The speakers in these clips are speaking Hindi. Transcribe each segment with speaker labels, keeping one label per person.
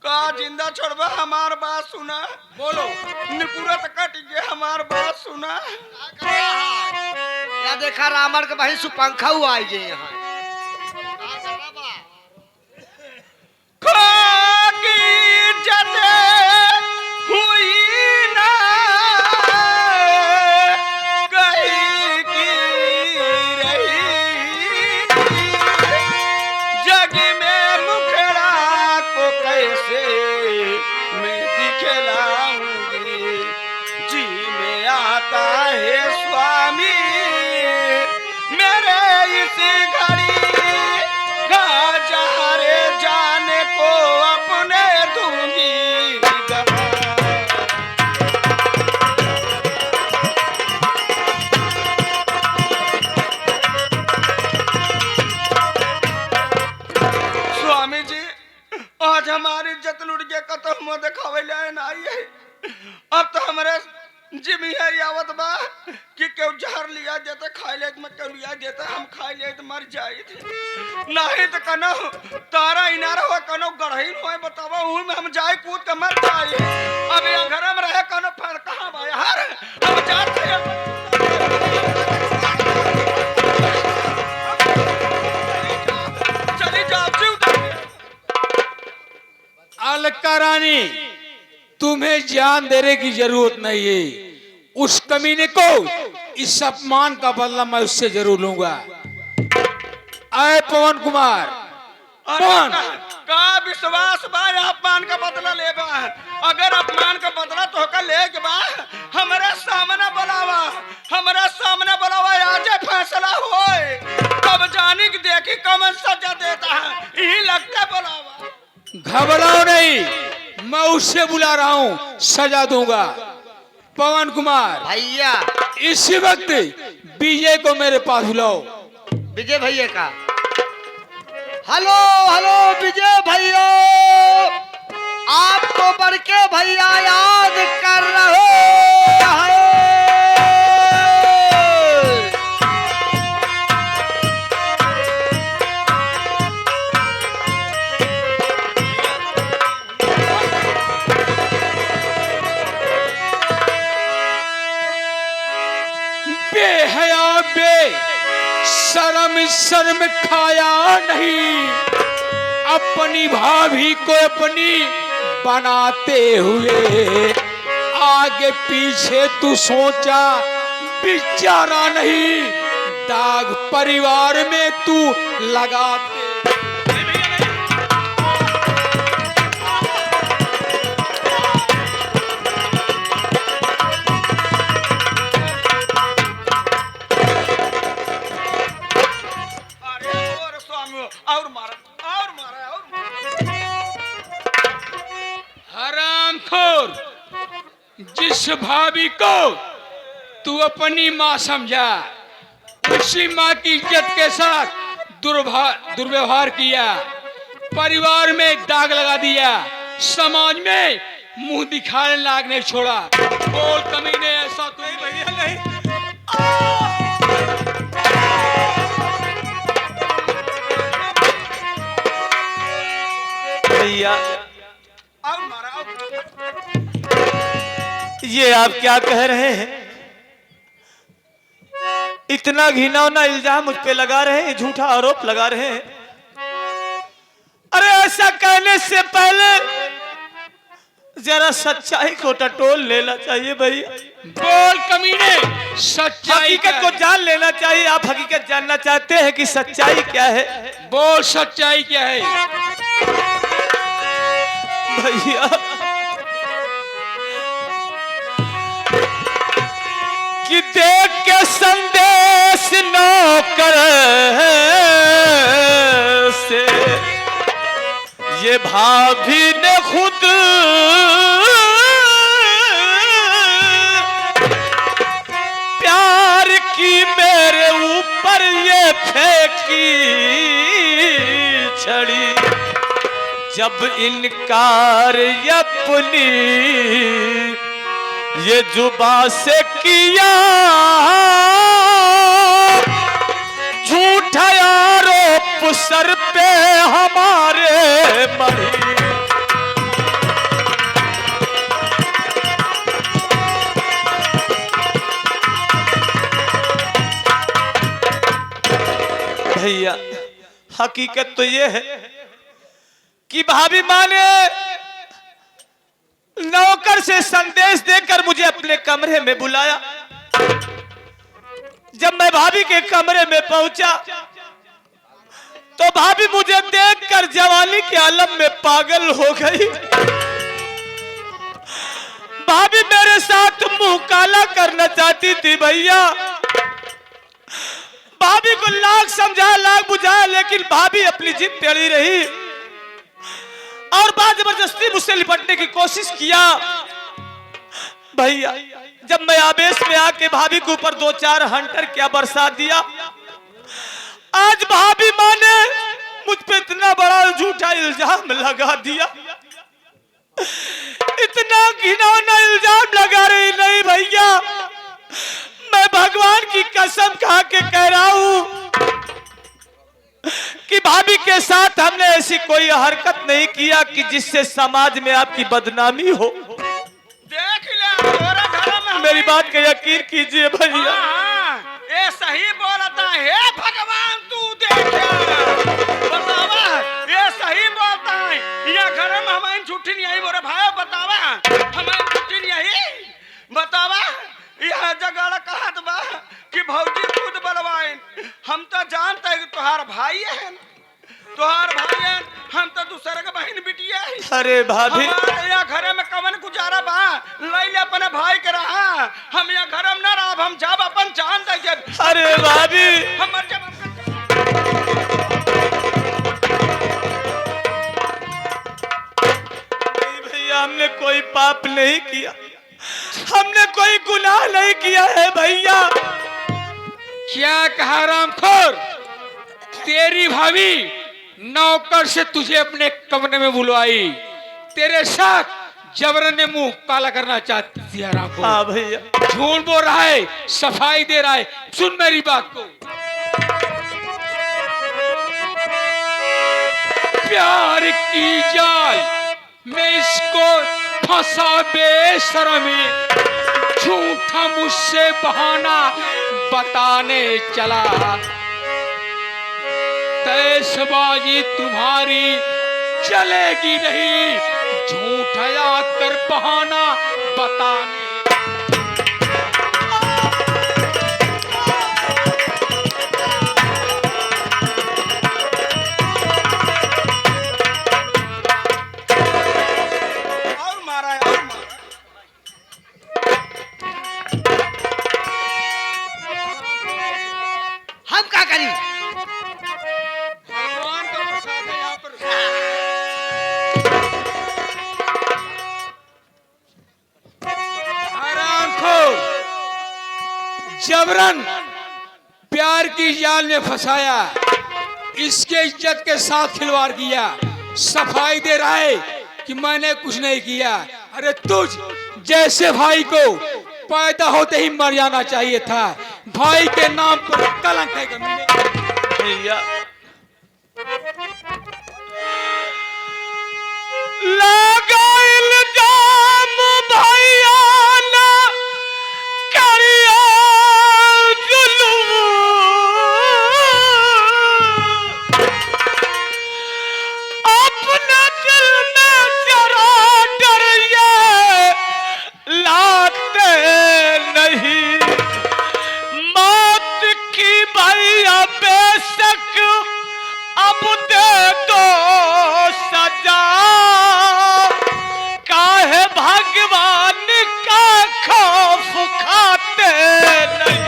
Speaker 1: का जिंदा छोड़बा हमार बात सुना।
Speaker 2: बोलो।
Speaker 1: निपुरत कट गया हमार बात सुना।
Speaker 3: या देखा रामर के भाई सुपंखा हुआ आई जे यहाँ
Speaker 1: खाकी जते हुई ना कहीं की रही जग में मुखड़ा को कैसे मैं दिखलाऊंगी। जी में आता है स्वामी मेरे इस घड़ी रे जाने को अपने दूंगी गवा। स्वामी जी आज हमारी इज्जत लुट के कतम में दिखावे लाए ना आई है। अब तो हमारे जिमी है यावत बा कि क्यों जहर लिया देते खाई ले मैं क्यों लिया देते हम खाई ले तो मर जाए थे नहीं तो कनो तारा इनारा हो कनो गढ़ही हो बतावा हूं में हम जाए कूद के मर जाए। अब ये घर में रहे कनो फर कहां बा यार अब जाते हैं। चली जाओ
Speaker 2: अलका रानी तुम्हें जान देने की जरूरत नहीं है। उस कमीने को इस अपमान का बदला मैं उससे जरूर लूंगा। आए पवन कुमार पवन
Speaker 1: का विश्वास बा अपमान का बदला ले बा। अगर अपमान का बदला तो का ले के बा हमारे सामने बुलावा आज फैसला होए तब जानी की देखी कौन सजा देता है यही लगता बुलावा।
Speaker 2: घबराओ नहीं मैं उससे बुला रहा हूँ सजा दूंगा। पवन कुमार
Speaker 3: भैया
Speaker 2: इसी वक्त विजय को मेरे पास बुलाओ।
Speaker 3: विजय भैया का हेलो हेलो विजय भैया आपको बड़के भैया याद कर रहे हैं।
Speaker 2: बेहया बे शर्म खाया नहीं अपनी भाभी को अपनी बनाते हुए आगे पीछे तू सोचा बिचारा नहीं दाग परिवार में तू लगाते।
Speaker 1: और मारा
Speaker 2: हरामखोर जिस भाभी को तू अपनी माँ समझा उसी माँ की इज्जत के साथ दुर्व्यवहार किया परिवार में दाग लगा दिया समाज में मुंह दिखाने लायक नहीं छोड़ा। बोल कमीने ऐसा तो भैया नहीं।
Speaker 4: भैया
Speaker 1: और मारा
Speaker 4: ये आप क्या कह रहे हैं? इतना घिनौना इल्जाम मुझ पे लगा रहे हैं झूठा आरोप लगा रहे हैं। अरे ऐसा कहने से पहले जरा सच्चाई को टटोल लेना चाहिए भैया।
Speaker 2: बोल कमीने सच्चाई
Speaker 4: हकीकत को जान लेना चाहिए। आप हकीकत जानना चाहते हैं कि सच्चाई क्या है?
Speaker 2: बोल सच्चाई क्या है?
Speaker 4: भैया कि देख के संदेश नौकर से ये भाभी ने खुद प्यार की मेरे ऊपर ये फेंकी छड़ी जब इनकार अपनी ये जुबां से किया झूठा आरोप सर पे हमारे मरी। हकीकत तो ये है कि भाभी माँ ने नौकर से संदेश देकर मुझे अपने कमरे में बुलाया। जब मैं भाभी के कमरे में पहुंचा तो भाभी मुझे देखकर जवानी के आलम में पागल हो गई। भाभी मेरे साथ मुंह काला करना चाहती थी भैया। भाभी को लाख समझा लाख बुझाया, लेकिन भाभी अपनी जिद पे अड़ी रही और बात जबरदस्ती मुझसे लिपटने की कोशिश किया। भैया जब मैं आवेश में आके भाभी के ऊपर 2-4 हंटर क्या बरसा दिया, आज भाभी माँ ने मुझ पे इतना बड़ा झूठा इल्जाम लगा दिया, इतना घिनौना इल्जाम लगा रही। नहीं भैया, मैं भगवान की कसम खा के कह रहा हूं कि भाभी के साथ हमने ऐसी कोई हरकत नहीं किया कि जिससे समाज में आपकी बदनामी हो।
Speaker 1: देख ले तोरा घर में
Speaker 4: मेरी बात का यकीन कीजिए भैया।
Speaker 1: ये सही बोलता है भगवान, तू देख बतावा, ये सही बोलता है। ये घर में हमारी छुट्टी नहीं आई मोरे भाई, बतावा हमारी छुट्टी नहीं आई, बतावा यह जगह कहा बा कि भौजी खुद बलवाए। हम तो जानते हैं कि तुहार भाई है, तुहार भाई है, हम तो दूसरे के बहन बिटिया है।
Speaker 4: अरे भाभी
Speaker 1: यहाँ घर में कवन गुजारा बा, लैले अपने भाई के रहा, हम यहाँ घर में न रहा, हम जब अपन जान दे।
Speaker 4: अरे भाभी
Speaker 1: हमर जब
Speaker 4: नहीं भैया, हमने कोई पाप नहीं किया, हमने कोई गुनाह नहीं किया है भैया।
Speaker 2: क्या कहा रामखोर? तेरी भाभी नौकर से तुझे अपने कमरे में बुलवाई, तेरे साथ जबरन ने मुंह काला करना चाहती है रामखोर।
Speaker 4: हाँ भैया,
Speaker 2: झूठ बोल रहा है, सफाई दे रहा है। सुन मेरी बात को, प्यार की जाल में इसको फंसा बेशर्मी, झूठा मुझसे बहाना बताने चला। तैसबाजी तुम्हारी चलेगी नहीं, झूठा कर बहाना बताने।
Speaker 1: और मारा है, और मारा।
Speaker 3: हम क्या करी?
Speaker 1: भगवान का प्रसाद है यहाँ पर।
Speaker 2: हरामखोर, जबरन प्यार की जाल में फंसाया, इसके इज्जत के साथ खिलवाड़ किया, सफाई दे रहा है कि मैंने कुछ नहीं किया। अरे तुझ जैसे भाई को पैदा होते ही मर जाना चाहिए था। भाई के नाम पर कलंक है कमीने।
Speaker 4: भैया लगा इल्जाम भैया ना करिया जुल्म, अपने दिल में जरा डरिए लाते नहीं। मौत की भैया बेशक अब दे दो सजा, काहे भगवान का खौफ खाते नहीं।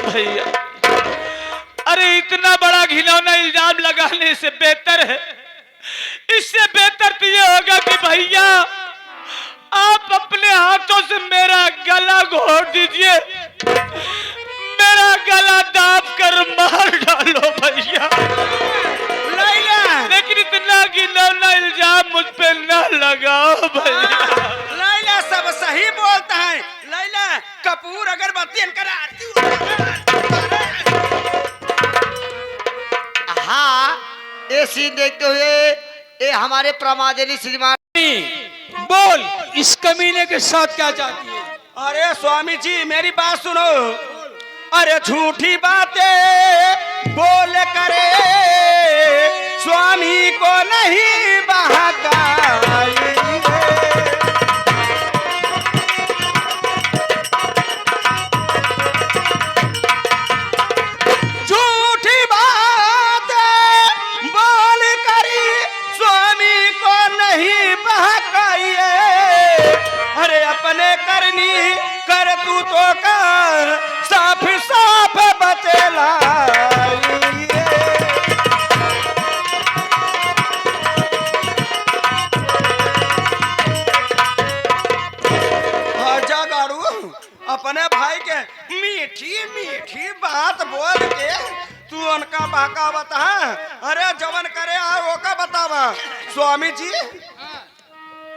Speaker 4: भैया अरे इतना बड़ा घिनौना इल्जाम लगाने से बेहतर है, इससे बेहतर तो ये होगा कि भैया आप अपने हाथों से मेरा गला घोट दीजिए, मेरा गला दाब कर मार डालो भैया।
Speaker 1: लैला,
Speaker 4: लेकिन इतना घिनौना इल्जाम मुझ पे न लगाओ भैया।
Speaker 1: लैला सब सही बोलता है। लैला कपूर अगरबत्ती इनकर आरती।
Speaker 3: हाँ, ये सीन देखते हुए ये हमारे प्रमादनी श्रीमान
Speaker 2: बोल इस कमीने के साथ क्या चाहती है?
Speaker 1: अरे स्वामी जी मेरी बात सुनो। अरे झूठी बातें बोल करे स्वामी को नहीं बहकाई। झूठी बातें बोल करी स्वामी को नहीं बहकाइए। अरे अपने करनी कर तू तो का साफ साफ बतलाइए। आजा गाड़ू अपने भाई के मीठी मीठी बात बोल के तू उनका बाका बता। अरे जवन करे आ वो का बतावा स्वामी जी।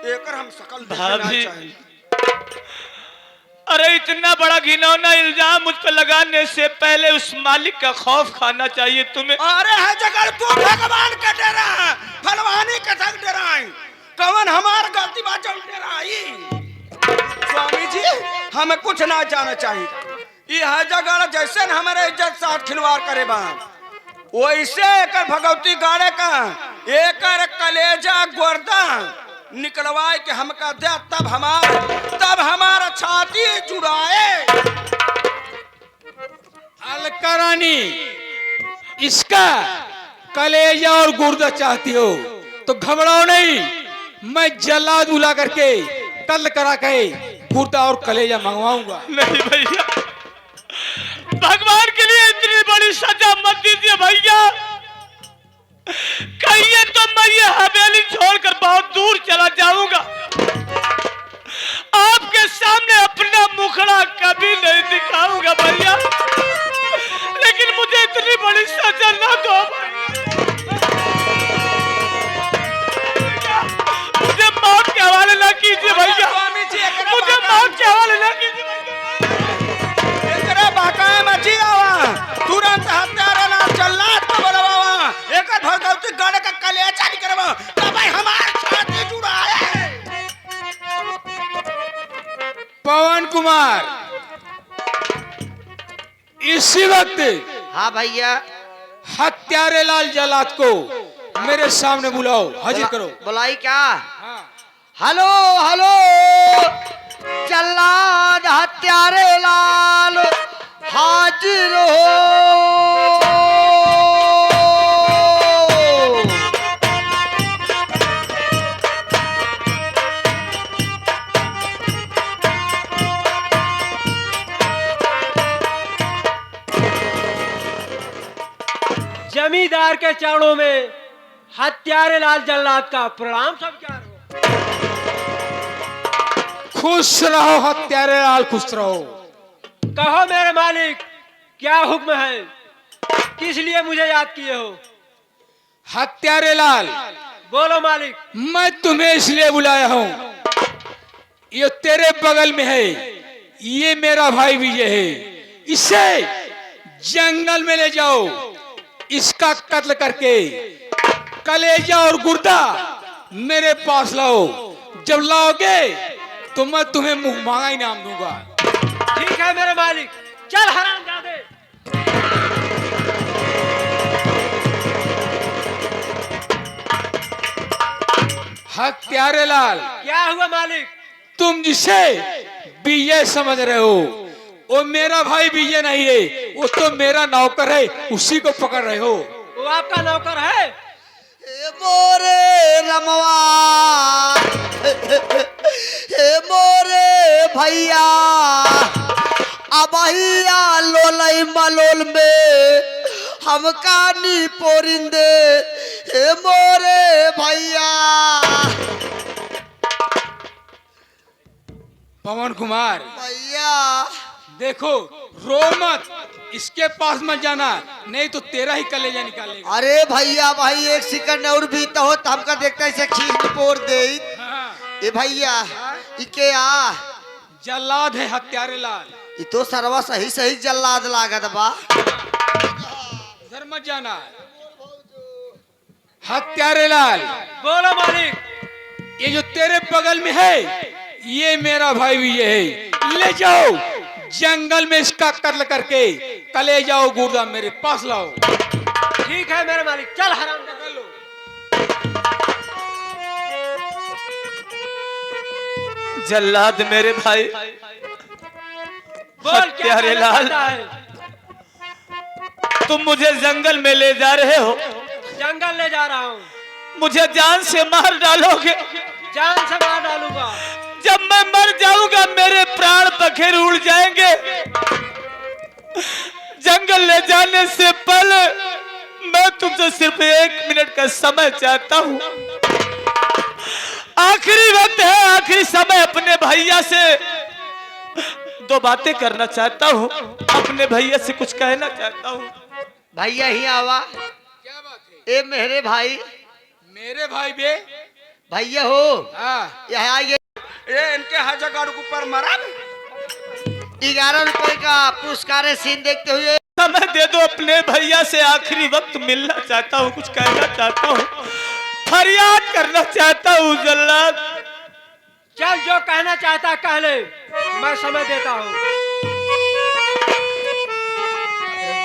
Speaker 1: एकर हम सकल देखना
Speaker 4: भाभी।
Speaker 1: चाहिए।
Speaker 4: अरे इतना बड़ा घिनौना इल्जाम मुझ पर लगाने से पहले उस मालिक का खौफ खाना चाहिए तुम्हें।
Speaker 1: अरे है जगह तू भगवान का डरा फलवानी कथक डराई कवन हमार गलती बात जल डराई। स्वामी जी हमें कुछ ना जाना चाहिए। ये है जगह जैसे न हमारे इज्जत साथ खिलवाड़ करे बा वैसे एकर भगवती गाड़े का एकर कलेजा गोर्दा निकलवाए के हमका दे तब हमारा छाती जुड़ाए।
Speaker 2: अलका रानी इसका कलेजा और गुर्दा चाहती हो तो घबराओ नहीं, मैं जल्लाद बुला करके कल करा के गुर्दा और कलेजा मंगवाऊंगा।
Speaker 4: नहीं भैया, भगवान के लिए इतनी बड़ी सजा मत दीजिए भैया। कहिए तो मैं ये हवेली छोड़कर बहुत दूर चला जाऊंगा। आपके सामने अपना मुखड़ा कभी नहीं दिखाऊंगा भैया, लेकिन मुझे इतनी बड़ी सजा ना दो भैया। मुझे मौत के हवाले ना कीजिए भैया,
Speaker 1: स्वामी जी
Speaker 4: मुझे मौत के हवाले ना कीजिए भैया।
Speaker 1: बाकाए मची आवा तुरंत हत्यारा ना चलना तो बोलवावा एक भगवती गण का कलेजा निकलवा तब भाई हमार छाती जुड़ाए।
Speaker 2: पवन कुमार इसी वक्त
Speaker 3: हाँ भैया।
Speaker 2: हत्यारे लाल जल्लाद को मेरे सामने बुलाओ, हाजिर करो।
Speaker 3: बुलाई क्या?
Speaker 2: हाँ।
Speaker 3: हेलो हेलो जल्लाद हत्यारे लाल हाजिर हो।
Speaker 5: जमींदार के चरणों में हत्यारे लाल जल्लाद का प्रणाम स्वीकार हो।
Speaker 2: खुश रहो हत्यारे लाल, खुश रहो।
Speaker 5: कहो मेरे मालिक क्या हुक्म है, किस लिए मुझे याद किए हो?
Speaker 2: हत्यारे लाल
Speaker 5: बोलो मालिक।
Speaker 2: मैं तुम्हें इसलिए बुलाया हूं, ये तेरे बगल में है, ये मेरा भाई विजय है। इसे जंगल में ले जाओ, इसका कत्ल करके कलेजा और गुर्दा मेरे पास लाओ। जब लाओगे तो मैं तुम्हें मुंह मांगा इनाम दूंगा।
Speaker 5: ठीक है मेरे मालिक, चल हरामजादे।
Speaker 2: हत्यारे लाल
Speaker 5: क्या हुआ मालिक?
Speaker 2: तुम जिसे विजय समझ रहे हो वो मेरा भाई विजय नहीं है, वो तो मेरा नौकर है, उसी को पकड़ रहे हो।
Speaker 5: वो आपका नौकर है?
Speaker 3: हे मोरे रमवा हे मोरे भैया अबहिया लोलई मलोल में हम कानी पोरिंदे। हे मोरे भैया।
Speaker 2: पवन कुमार
Speaker 3: भैया
Speaker 2: देखो, रो मत, इसके पास मत जाना, नहीं तो तेरा ही कलेजा निकालेगा।
Speaker 3: अरे भैया भाई एक सेकंड और बीता हो तो हमका देखता इसे खींच पोर दे।
Speaker 2: हाँ,
Speaker 3: ए भैया इके आ
Speaker 2: जल्लाद है हत्यारे लाल,
Speaker 3: ये तो सरवा सही सही जल्लाद लागत बा।
Speaker 2: उधर मत जाना। हत्यारे लाल
Speaker 5: बोलो मालिक।
Speaker 2: ये जो तेरे बगल में है ये मेरा भाई भी ये है। ले जाओ जंगल में इसका कत्ल करके कले जाओ गुर्दा मेरे पास लाओ।
Speaker 5: ठीक है मेरे मालिक, चल हराम कर लो।
Speaker 4: जल्लाद मेरे भाई,
Speaker 5: बोल क्या
Speaker 4: हत्यारे
Speaker 5: कहना
Speaker 4: लाल,
Speaker 5: चाहता है?
Speaker 4: तुम मुझे जंगल में ले जा रहे हो,
Speaker 5: जंगल ले जा रहा हूँ।
Speaker 4: मुझे जान से मार डालोगे।
Speaker 5: जान से मार डालूंगा।
Speaker 4: जब मैं मर जाऊंगा मेरे प्राण पखेर उड़ जाएंगे। जंगल ले जाने से पहले मैं तुमसे सिर्फ 1 मिनट का समय चाहता हूं। आखिरी वक्त है, आखिरी समय। अपने भैया से 2 बातें करना चाहता हूं, अपने भैया से कुछ कहना चाहता हूं।
Speaker 3: भैया ही आवा।
Speaker 2: क्या बात है?
Speaker 3: ए मेरे भाई,
Speaker 2: मेरे भाई बे।
Speaker 3: भैया हो
Speaker 2: हाँ
Speaker 3: यहाँ आइए।
Speaker 1: ये इनके हजागाड़ के ऊपर मरा
Speaker 3: 11 रुपए का पुरस्कार सीन देखते हुए
Speaker 4: समय दे दो, अपने भैया से आखिरी वक्त मिलना चाहता हूँ, कुछ कहना चाहता हूँ, फरियाद करना चाहता हूँ। जल्लाद
Speaker 5: चल जो कहना चाहता कह ले, मैं समय देता हूँ।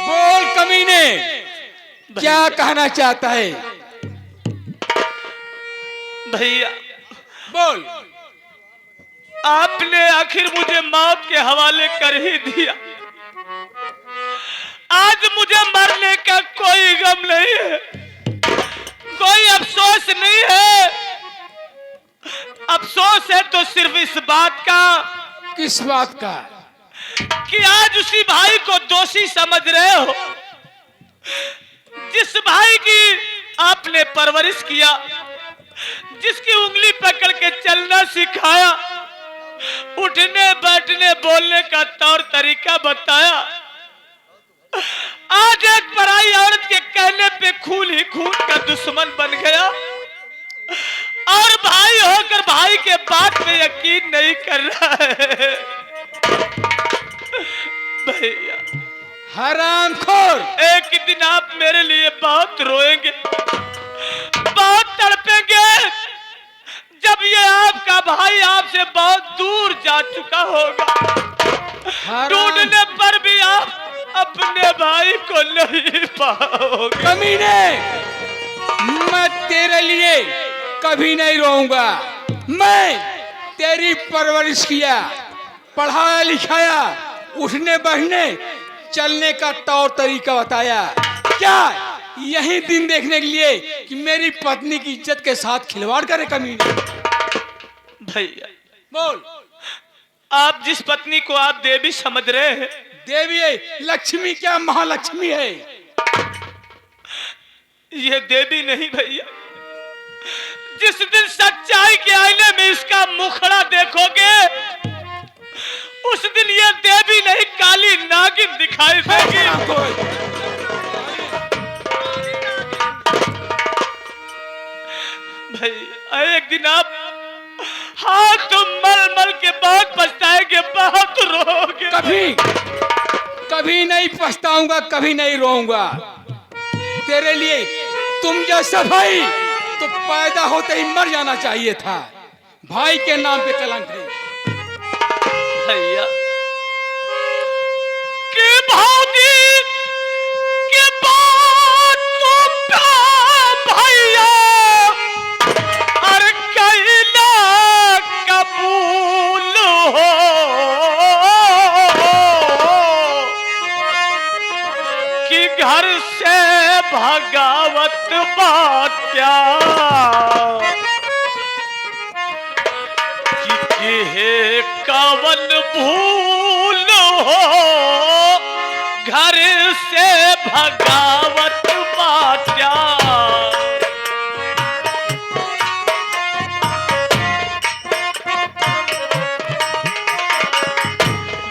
Speaker 2: बोल कमीने क्या कहना चाहता है?
Speaker 4: भैया
Speaker 2: बोल।
Speaker 4: आपने आखिर मुझे मौत के हवाले कर ही दिया। आज मुझे मरने का कोई गम नहीं है, कोई अफसोस नहीं है। अफसोस है तो सिर्फ इस बात का।
Speaker 2: किस बात का?
Speaker 4: कि आज उसी भाई को दोषी समझ रहे हो, जिस भाई की आपने परवरिश किया, जिसकी उंगली पकड़ के चलना सिखाया, उठने बैठने बोलने का तौर तरीका बताया। आज एक पराई औरत के कहने पे खून ही खून का दुश्मन बन गया और भाई होकर भाई के बात पे यकीन नहीं कर रहा है। भैया
Speaker 2: हरामखोर,
Speaker 4: एक दिन आप मेरे लिए बहुत रोएंगे, बहुत तड़पेंगे, जब ये आपका भाई आपसे बहुत दूर जा चुका होगा। ढूंढने पर भी आप अपने भाई को नहीं पाओगे।
Speaker 2: कमीने, मैं तेरे लिए कभी नहीं रोऊंगा। मैं तेरी परवरिश किया, पढ़ाया लिखाया, उठने बैठने चलने का तौर तरीका बताया। क्या यही दिन देखने के लिए कि मेरी पत्नी की इज्जत के साथ खिलवाड़ करे? कमीने
Speaker 4: भैया
Speaker 2: बोल।
Speaker 4: आप जिस पत्नी को आप देवी समझ रहे हैं,
Speaker 2: देवी है, लक्ष्मी क्या महालक्ष्मी है?
Speaker 4: ये देवी नहीं भैया। जिस दिन सच्चाई के आईने में इसका मुखड़ा देखोगे, उस दिन ये देवी नहीं काली नागिन दिखाई देगी। भैया एक दिन आप हाथ मल मल के बहुत पछताएंगे, बहुत रोगे।
Speaker 2: कभी नहीं पछताऊंगा, कभी नहीं रोऊंगा। तेरे लिए तुम जैसा भाई तो पैदा होते ही मर जाना चाहिए था। भाई के नाम पे कलंक है।
Speaker 4: भैया के भाभी के बात तो भैया और कैला कबूल हो, कि घर से भगावत बात्या हे कवन भूल हो, घर से भगावत बात्या।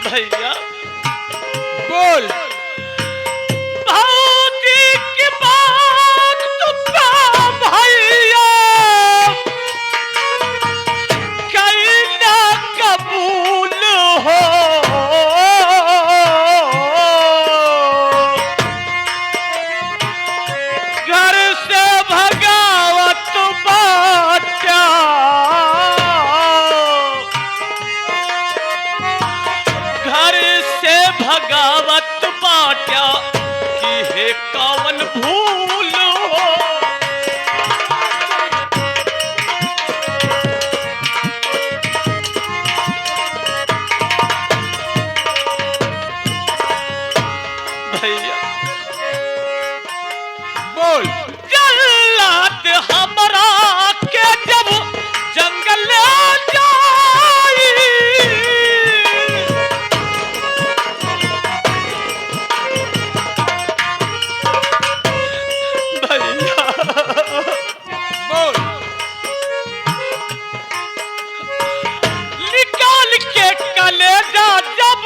Speaker 4: भैया
Speaker 2: बोल।
Speaker 4: भौजी की बात तो भैया कैला कबूल हो, घर से भगावत बात्या। से भगावत बाट्या की है कवन भूल हो। भैया
Speaker 2: बोल।
Speaker 4: जल्लाद हमरा के जब जंगल ले जाई, भैया
Speaker 2: बोल।
Speaker 4: निकाल के कलेजा जब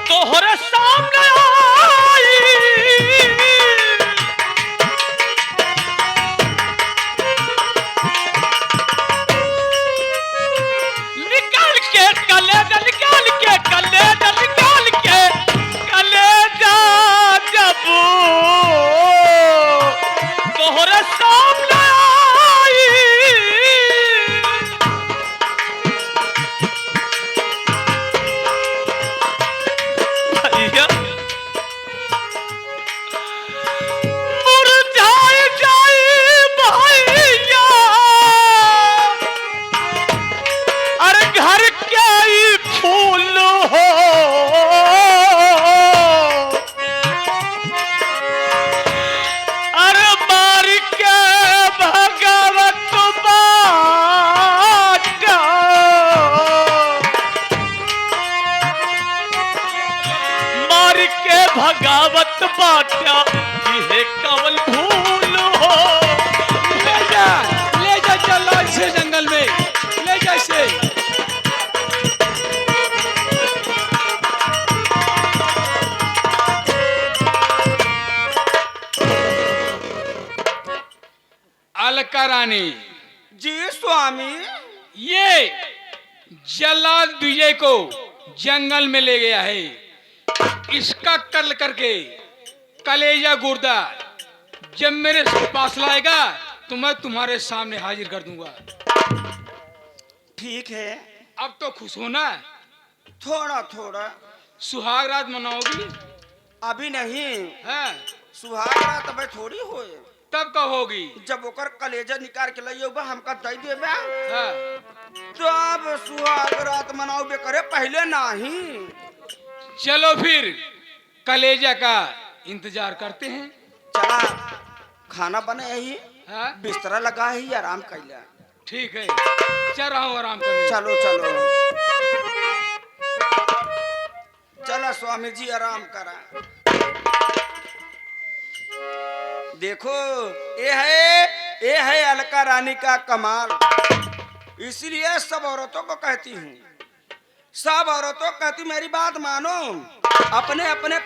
Speaker 4: तोहरे सामने आई, निकाल के कलेजा, निकाल के कलेजा, निकाल के कलेजा जब तोहरे सामने आई, भैया मुरझाए जाए भैया, अरे घर के ही फूल हो, अरे मार के भगवत बाटा, मार के भगावत बाटा ये कवल भूल हो।
Speaker 2: ले जा चल इसे जंगल में, ले जा इसे। अलका रानी,
Speaker 1: जी स्वामी।
Speaker 2: ये जल्लाद विजय को जंगल में ले गया है। इसका कत्ल करके कलेजा गुर्दा जब मेरे पास लाएगा तो मैं तुम्हारे सामने हाजिर कर दूंगा।
Speaker 1: ठीक है,
Speaker 2: अब तो खुश होना है।
Speaker 1: थोड़ा थोड़ा।
Speaker 2: सुहाग रात मनाओगी?
Speaker 1: अभी नहीं,
Speaker 2: है
Speaker 1: सुहाग रात अबे थोड़ी होए।
Speaker 2: तब कब होगी?
Speaker 1: जब ओकर कलेजा निकाल के लाइयो बा हमका दई देबे,
Speaker 2: हाँ।
Speaker 1: तब सुहाग रात मनाओबे करे, पहले नहीं।
Speaker 2: चलो फिर कलेजा का इंतजार करते हैं।
Speaker 1: चला, खाना बने ही,
Speaker 2: हाँ?
Speaker 1: बिस्तरा लगा ही, आराम कैला।
Speaker 2: ठीक है, चल रहा हूँ आराम करने।
Speaker 1: चलो चलो, चला स्वामी जी आराम करा। देखो ये है अलका रानी का कमाल। इसलिए सब औरतों को कहती हूँ, सब औरतों को कहती मेरी बात मानो, अपने अपने